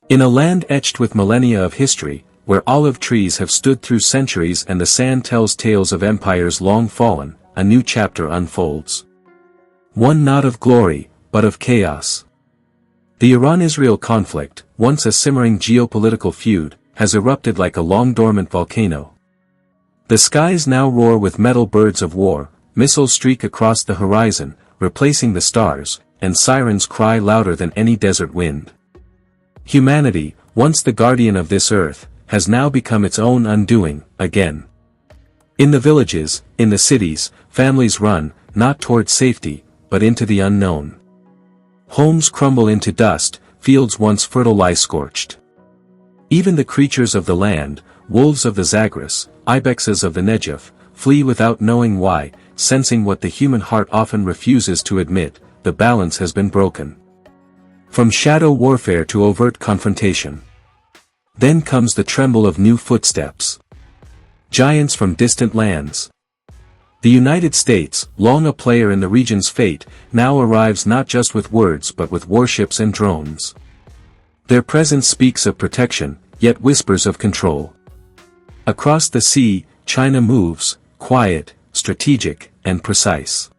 In a land etched with millennia of history, where olive trees have stood through centuries and the sand tells tales of empires long fallen, a new chapter unfolds. One not of glory, but of chaos. The Iran-Israel conflict, once a simmering geopolitical feud, has erupted like a long-dormant volcano. The skies now roar with metal birds of war, missiles streak across the horizon, replacing the stars, and sirens cry louder than any desert wind. Humanity, once the guardian of this earth, has now become its own undoing, again. In the villages, in the cities, families run, not toward safety, but into the unknown. Homes crumble into dust, fields once fertile lie scorched. Even the creatures of the land, wolves of the Zagros, ibexes of the Negev, flee without knowing why, sensing what the human heart often refuses to admit: the balance has been broken. From shadow warfare to overt confrontation. Then comes the tremble of new footsteps. Giants from distant lands. The United States, long a player in the region's fate, now arrives not just with words but with warships and drones. Their presence speaks of protection, yet whispers of control. Across the sea, China moves, quiet, strategic, and precise.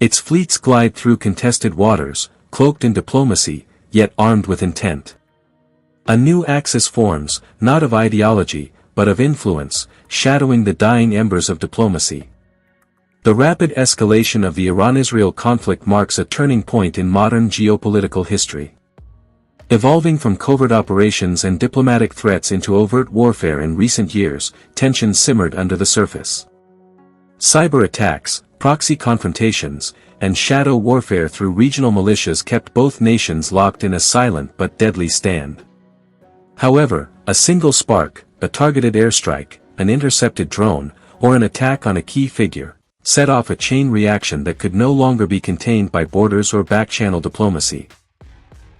Its fleets glide through contested waters, cloaked in diplomacy, yet armed with intent. A new axis forms, not of ideology, but of influence, shadowing the dying embers of diplomacy. The rapid escalation of the Iran-Israel conflict marks a turning point in modern geopolitical history. Evolving from covert operations and diplomatic threats into overt warfare in recent years, tensions simmered under the surface. Cyber attacks, proxy confrontations, and shadow warfare through regional militias kept both nations locked in a silent but deadly stand. However, a single spark, a targeted airstrike, an intercepted drone, or an attack on a key figure, set off a chain reaction that could no longer be contained by borders or back-channel diplomacy.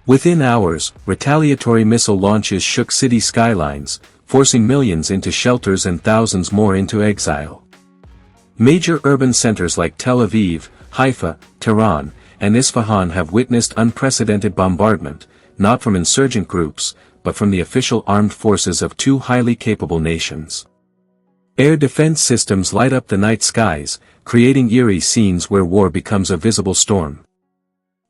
Within hours, retaliatory missile launches shook city skylines, forcing millions into shelters and thousands more into exile. Major urban centers like Tel Aviv, Haifa, Tehran, and Isfahan have witnessed unprecedented bombardment, not from insurgent groups, but from the official armed forces of two highly capable nations. Air defense systems light up the night skies, creating eerie scenes where war becomes a visible storm.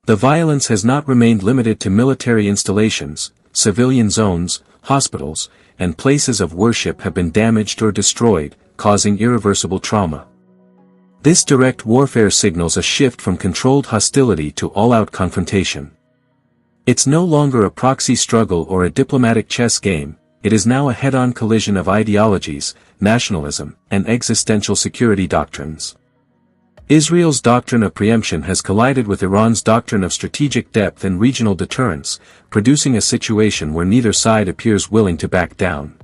The violence has not remained limited to military installations. Civilian zones, hospitals, and places of worship have been damaged or destroyed, causing irreversible trauma. This direct warfare signals a shift from controlled hostility to all-out confrontation. It's no longer a proxy struggle or a diplomatic chess game, it is now a head-on collision of ideologies, nationalism, and existential security doctrines. Israel's doctrine of preemption has collided with Iran's doctrine of strategic depth and regional deterrence, producing a situation where neither side appears willing to back down.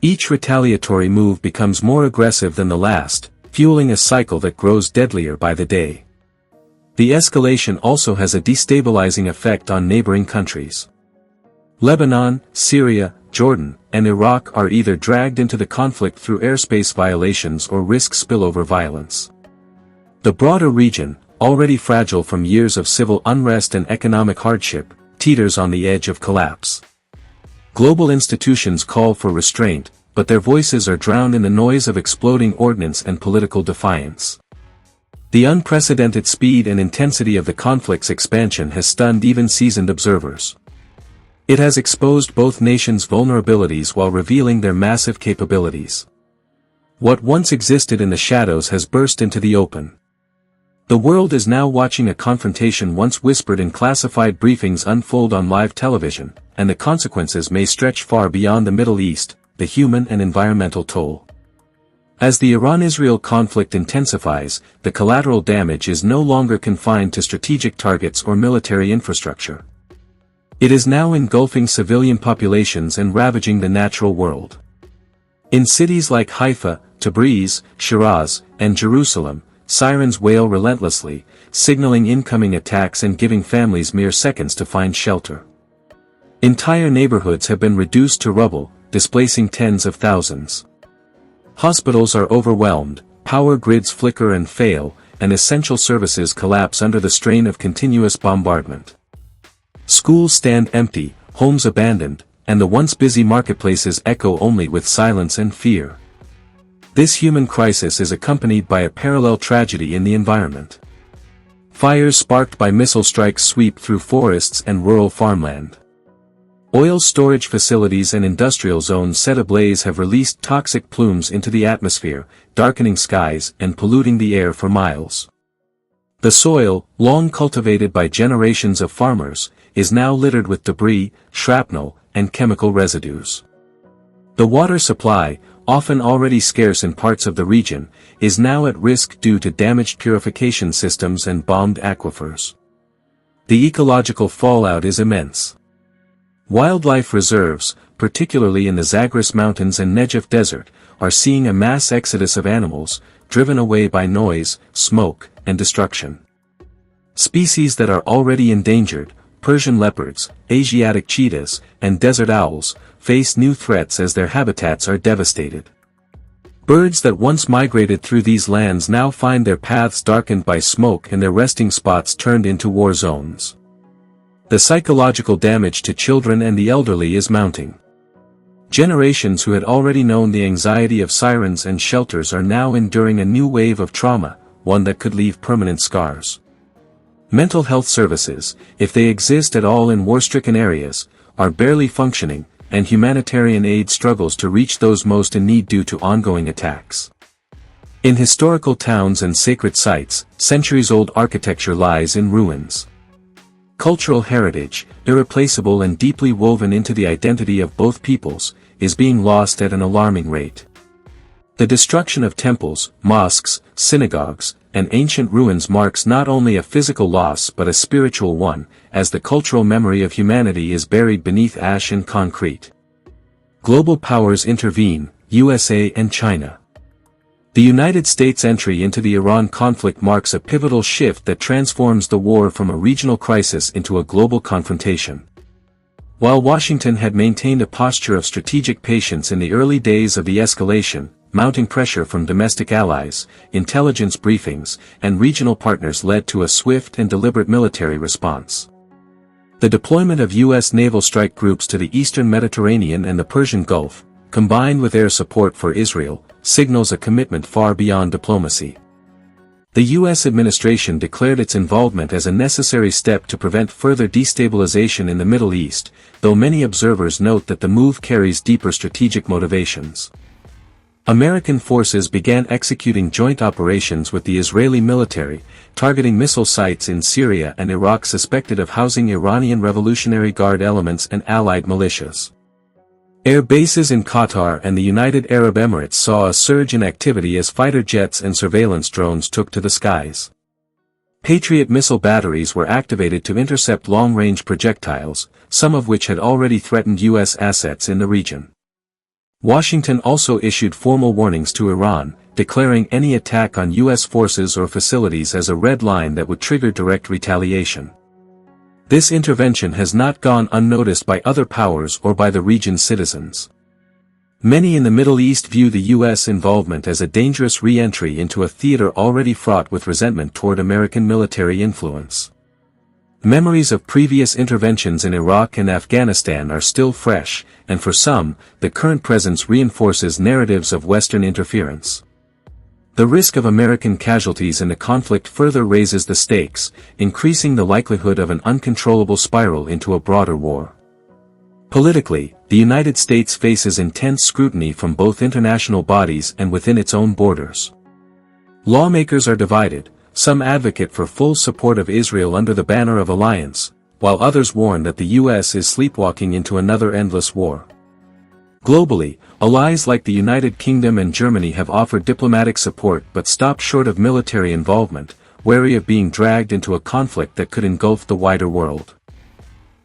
Each retaliatory move becomes more aggressive than the last, fueling a cycle that grows deadlier by the day. The escalation also has a destabilizing effect on neighboring countries. Lebanon, Syria, Jordan, and Iraq are either dragged into the conflict through airspace violations or risk spillover violence. The broader region, already fragile from years of civil unrest and economic hardship, teeters on the edge of collapse. Global institutions call for restraint, but their voices are drowned in the noise of exploding ordnance and political defiance. The unprecedented speed and intensity of the conflict's expansion has stunned even seasoned observers. It has exposed both nations' vulnerabilities while revealing their massive capabilities. What once existed in the shadows has burst into the open. The world is now watching a confrontation once whispered in classified briefings unfold on live television, and the consequences may stretch far beyond the Middle East, the human and environmental toll. As the Iran-Israel conflict intensifies, the collateral damage is no longer confined to strategic targets or military infrastructure. It is now engulfing civilian populations and ravaging the natural world. In cities like Haifa, Tabriz, Shiraz, and Jerusalem, sirens wail relentlessly, signaling incoming attacks and giving families mere seconds to find shelter. Entire neighborhoods have been reduced to rubble, displacing tens of thousands. Hospitals are overwhelmed, power grids flicker and fail, and essential services collapse under the strain of continuous bombardment. Schools stand empty, homes abandoned, and the once busy marketplaces echo only with silence and fear. This human crisis is accompanied by a parallel tragedy in the environment. Fires sparked by missile strikes sweep through forests and rural farmland. Oil storage facilities and industrial zones set ablaze have released toxic plumes into the atmosphere, darkening skies and polluting the air for miles. The soil, long cultivated by generations of farmers, is now littered with debris, shrapnel, and chemical residues. The water supply, often already scarce in parts of the region, is now at risk due to damaged purification systems and bombed aquifers. The ecological fallout is immense. Wildlife reserves, particularly in the Zagros Mountains and Negev Desert, are seeing a mass exodus of animals, driven away by noise, smoke, and destruction. Species that are already endangered, Persian leopards, Asiatic cheetahs, and desert owls, face new threats as their habitats are devastated. Birds that once migrated through these lands now find their paths darkened by smoke and their resting spots turned into war zones. The psychological damage to children and the elderly is mounting. Generations who had already known the anxiety of sirens and shelters are now enduring a new wave of trauma, one that could leave permanent scars. Mental health services, if they exist at all in war-stricken areas, are barely functioning, and humanitarian aid struggles to reach those most in need due to ongoing attacks. In historical towns and sacred sites, centuries-old architecture lies in ruins. Cultural heritage, irreplaceable and deeply woven into the identity of both peoples, is being lost at an alarming rate. The destruction of temples, mosques, synagogues, and ancient ruins marks not only a physical loss but a spiritual one, as the cultural memory of humanity is buried beneath ash and concrete. Global powers intervene, USA and China. The United States' entry into the Iran conflict marks a pivotal shift that transforms the war from a regional crisis into a global confrontation. While Washington had maintained a posture of strategic patience in the early days of the escalation, mounting pressure from domestic allies, intelligence briefings, and regional partners led to a swift and deliberate military response. The deployment of U.S. naval strike groups to the eastern Mediterranean and the Persian Gulf, combined with air support for Israel, signals a commitment far beyond diplomacy. The U.S. administration declared its involvement as a necessary step to prevent further destabilization in the Middle East, though many observers note that the move carries deeper strategic motivations. American forces began executing joint operations with the Israeli military, targeting missile sites in Syria and Iraq suspected of housing Iranian Revolutionary Guard elements and allied militias. Air bases in Qatar and the United Arab Emirates saw a surge in activity as fighter jets and surveillance drones took to the skies. Patriot missile batteries were activated to intercept long-range projectiles, some of which had already threatened U.S. assets in the region. Washington also issued formal warnings to Iran, declaring any attack on U.S. forces or facilities as a red line that would trigger direct retaliation. This intervention has not gone unnoticed by other powers or by the region's citizens. Many in the Middle East view the U.S. involvement as a dangerous re-entry into a theater already fraught with resentment toward American military influence. Memories of previous interventions in Iraq and Afghanistan are still fresh, and for some, the current presence reinforces narratives of Western interference. The risk of American casualties in the conflict further raises the stakes, increasing the likelihood of an uncontrollable spiral into a broader war. Politically, the United States faces intense scrutiny from both international bodies and within its own borders. Lawmakers are divided, some advocate for full support of Israel under the banner of alliance, while others warn that the U.S. is sleepwalking into another endless war. Globally, allies like the United Kingdom and Germany have offered diplomatic support but stopped short of military involvement, wary of being dragged into a conflict that could engulf the wider world.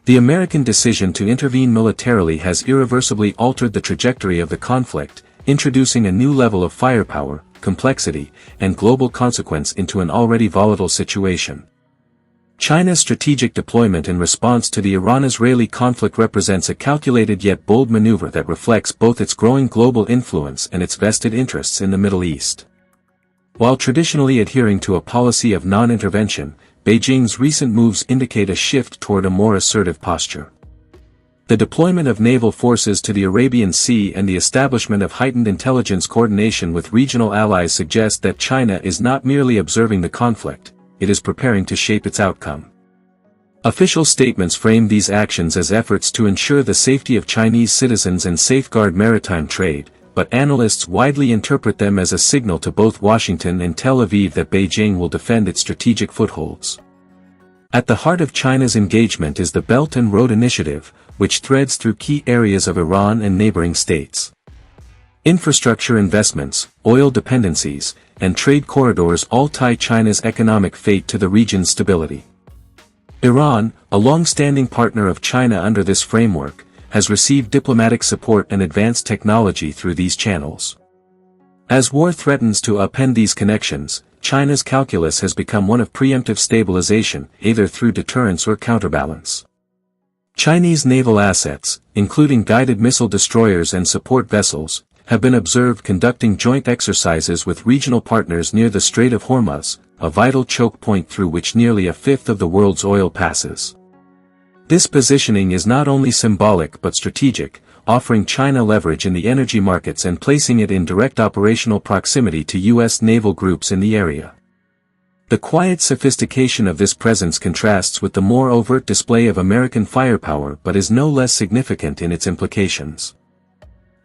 The American decision to intervene militarily has irreversibly altered the trajectory of the conflict, introducing a new level of firepower, complexity, and global consequence into an already volatile situation. China's strategic deployment in response to the Iran-Israeli conflict represents a calculated yet bold maneuver that reflects both its growing global influence and its vested interests in the Middle East. While traditionally adhering to a policy of non-intervention, Beijing's recent moves indicate a shift toward a more assertive posture. The deployment of naval forces to the Arabian Sea and the establishment of heightened intelligence coordination with regional allies suggest that China is not merely observing the conflict, it is preparing to shape its outcome. Official statements frame these actions as efforts to ensure the safety of Chinese citizens and safeguard maritime trade, but analysts widely interpret them as a signal to both Washington and Tel Aviv that Beijing will defend its strategic footholds. At the heart of China's engagement is the Belt and Road Initiative, which threads through key areas of Iran and neighboring states. Infrastructure investments, oil dependencies, and trade corridors all tie China's economic fate to the region's stability. Iran, a long-standing partner of China under this framework, has received diplomatic support and advanced technology through these channels. As war threatens to upend these connections, China's calculus has become one of preemptive stabilization, either through deterrence or counterbalance. Chinese naval assets, including guided missile destroyers and support vessels, have been observed conducting joint exercises with regional partners near the Strait of Hormuz, a vital choke point through which nearly a fifth of the world's oil passes. This positioning is not only symbolic but strategic, offering China leverage in the energy markets and placing it in direct operational proximity to U.S. naval groups in the area. The quiet sophistication of this presence contrasts with the more overt display of American firepower but is no less significant in its implications.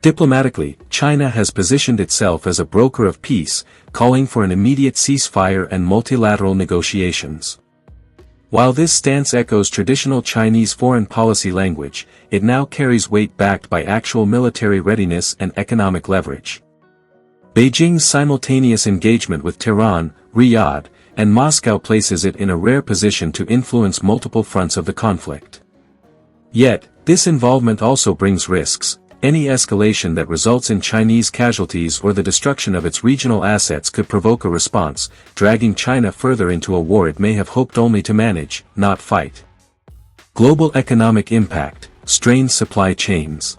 Diplomatically, China has positioned itself as a broker of peace, calling for an immediate ceasefire and multilateral negotiations. While this stance echoes traditional Chinese foreign policy language, it now carries weight backed by actual military readiness and economic leverage. Beijing's simultaneous engagement with Tehran, Riyadh, and Moscow places it in a rare position to influence multiple fronts of the conflict. Yet, this involvement also brings risks. Any escalation that results in Chinese casualties or the destruction of its regional assets could provoke a response, dragging China further into a war it may have hoped only to manage, not fight. Global economic impact, strained supply chains.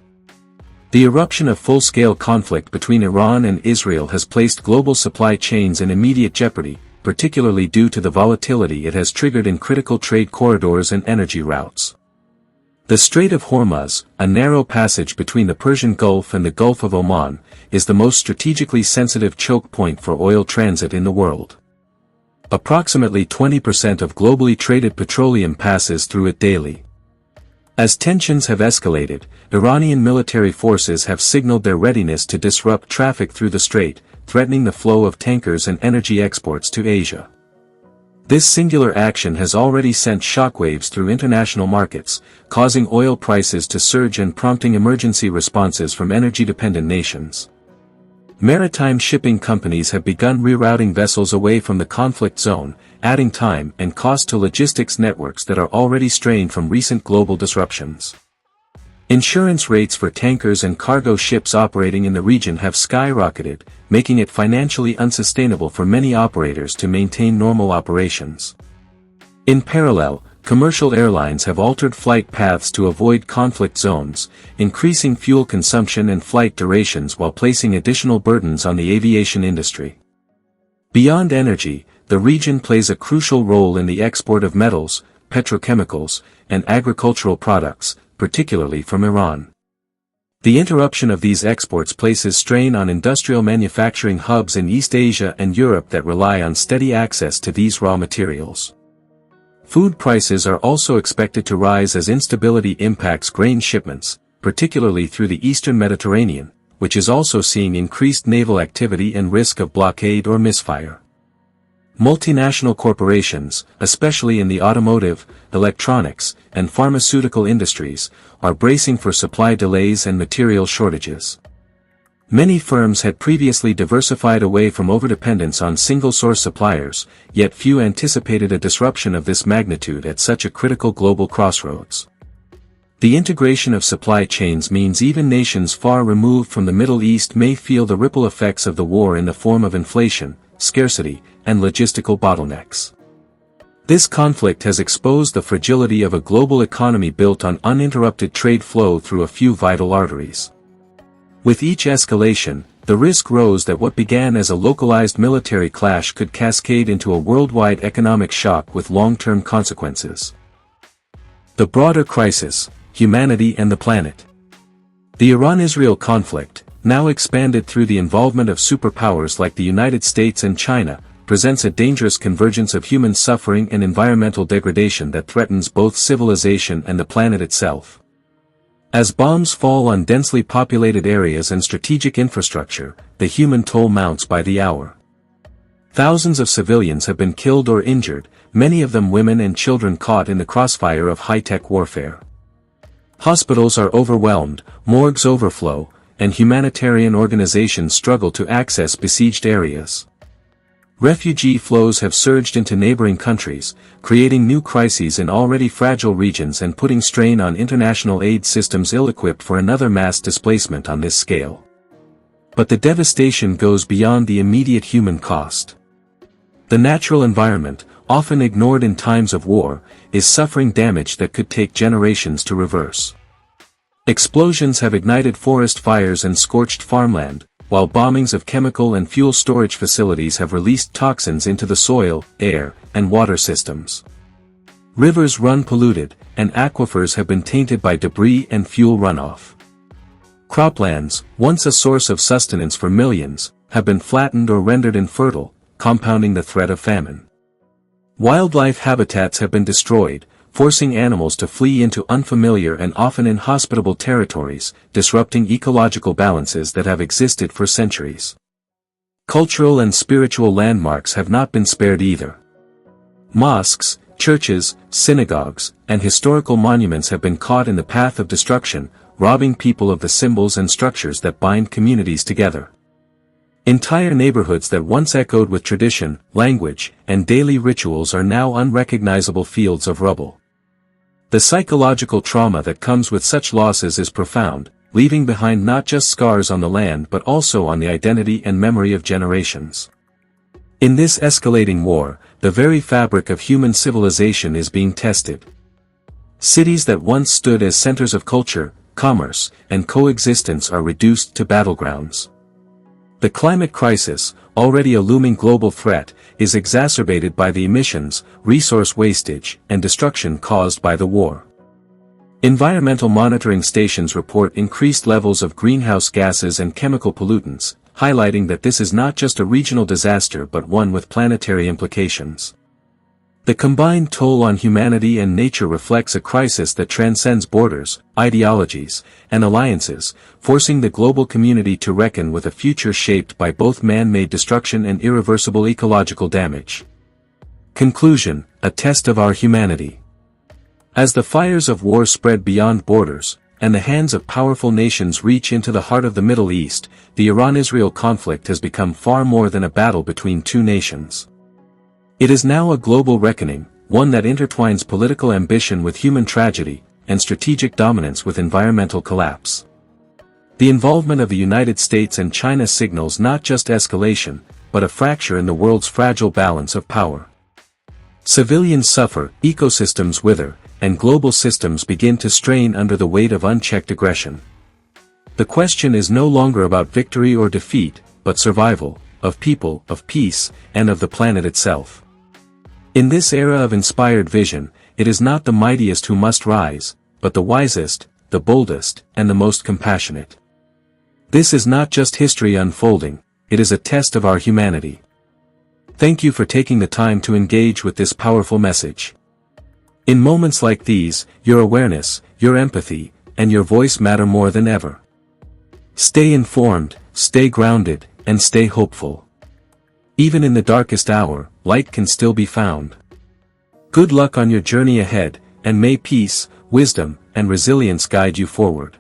The eruption of full-scale conflict between Iran and Israel has placed global supply chains in immediate jeopardy, particularly due to the volatility it has triggered in critical trade corridors and energy routes. The Strait of Hormuz, a narrow passage between the Persian Gulf and the Gulf of Oman, is the most strategically sensitive choke point for oil transit in the world. Approximately 20% of globally traded petroleum passes through it daily. As tensions have escalated, Iranian military forces have signaled their readiness to disrupt traffic through the strait, threatening the flow of tankers and energy exports to Asia. This singular action has already sent shockwaves through international markets, causing oil prices to surge and prompting emergency responses from energy-dependent nations. Maritime shipping companies have begun rerouting vessels away from the conflict zone, adding time and cost to logistics networks that are already strained from recent global disruptions. Insurance rates for tankers and cargo ships operating in the region have skyrocketed, making it financially unsustainable for many operators to maintain normal operations. In parallel, commercial airlines have altered flight paths to avoid conflict zones, increasing fuel consumption and flight durations while placing additional burdens on the aviation industry. Beyond energy, the region plays a crucial role in the export of metals, petrochemicals, and agricultural products, particularly from Iran. The interruption of these exports places strain on industrial manufacturing hubs in East Asia and Europe that rely on steady access to these raw materials. Food prices are also expected to rise as instability impacts grain shipments, particularly through the eastern Mediterranean, which is also seeing increased naval activity and risk of blockade or misfire. Multinational corporations, especially in the automotive, electronics, and pharmaceutical industries, are bracing for supply delays and material shortages. Many firms had previously diversified away from overdependence on single-source suppliers, yet few anticipated a disruption of this magnitude at such a critical global crossroads. The integration of supply chains means even nations far removed from the Middle East may feel the ripple effects of the war in the form of inflation, scarcity, and logistical bottlenecks. This conflict has exposed the fragility of a global economy built on uninterrupted trade flow through a few vital arteries. With each escalation, the risk rose that what began as a localized military clash could cascade into a worldwide economic shock with long-term consequences. The broader crisis, humanity and the planet. The Iran-Israel conflict, now expanded through the involvement of superpowers like the United States and China, presents a dangerous convergence of human suffering and environmental degradation that threatens both civilization and the planet itself. As bombs fall on densely populated areas and strategic infrastructure, the human toll mounts by the hour. Thousands of civilians have been killed or injured, many of them women and children caught in the crossfire of high-tech warfare. Hospitals are overwhelmed, morgues overflow, and humanitarian organizations struggle to access besieged areas. Refugee flows have surged into neighboring countries, creating new crises in already fragile regions and putting strain on international aid systems ill-equipped for another mass displacement on this scale. But the devastation goes beyond the immediate human cost. The natural environment, often ignored in times of war, is suffering damage that could take generations to reverse. Explosions have ignited forest fires and scorched farmland, while bombings of chemical and fuel storage facilities have released toxins into the soil, air, and water systems. Rivers run polluted, and aquifers have been tainted by debris and fuel runoff. Croplands, once a source of sustenance for millions, have been flattened or rendered infertile, compounding the threat of famine. Wildlife habitats have been destroyed, forcing animals to flee into unfamiliar and often inhospitable territories, disrupting ecological balances that have existed for centuries. Cultural and spiritual landmarks have not been spared either. Mosques, churches, synagogues, and historical monuments have been caught in the path of destruction, robbing people of the symbols and structures that bind communities together. Entire neighborhoods that once echoed with tradition, language, and daily rituals are now unrecognizable fields of rubble. The psychological trauma that comes with such losses is profound, leaving behind not just scars on the land but also on the identity and memory of generations. In this escalating war, the very fabric of human civilization is being tested. Cities that once stood as centers of culture, commerce, and coexistence are reduced to battlegrounds. The climate crisis, already a looming global threat, is exacerbated by the emissions, resource wastage, and destruction caused by the war. Environmental monitoring stations report increased levels of greenhouse gases and chemical pollutants, highlighting that this is not just a regional disaster but one with planetary implications. The combined toll on humanity and nature reflects a crisis that transcends borders, ideologies, and alliances, forcing the global community to reckon with a future shaped by both man-made destruction and irreversible ecological damage. Conclusion: a test of our humanity. As the fires of war spread beyond borders, and the hands of powerful nations reach into the heart of the Middle East, the Iran-Israel conflict has become far more than a battle between two nations. It is now a global reckoning, one that intertwines political ambition with human tragedy, and strategic dominance with environmental collapse. The involvement of the United States and China signals not just escalation, but a fracture in the world's fragile balance of power. Civilians suffer, ecosystems wither, and global systems begin to strain under the weight of unchecked aggression. The question is no longer about victory or defeat, but survival, of people, of peace, and of the planet itself. In this era of inspired vision, it is not the mightiest who must rise, but the wisest, the boldest, and the most compassionate. This is not just history unfolding, it is a test of our humanity. Thank you for taking the time to engage with this powerful message. In moments like these, your awareness, your empathy, and your voice matter more than ever. Stay informed, stay grounded, and stay hopeful. Even in the darkest hour, light can still be found. Good luck on your journey ahead, and may peace, wisdom, and resilience guide you forward.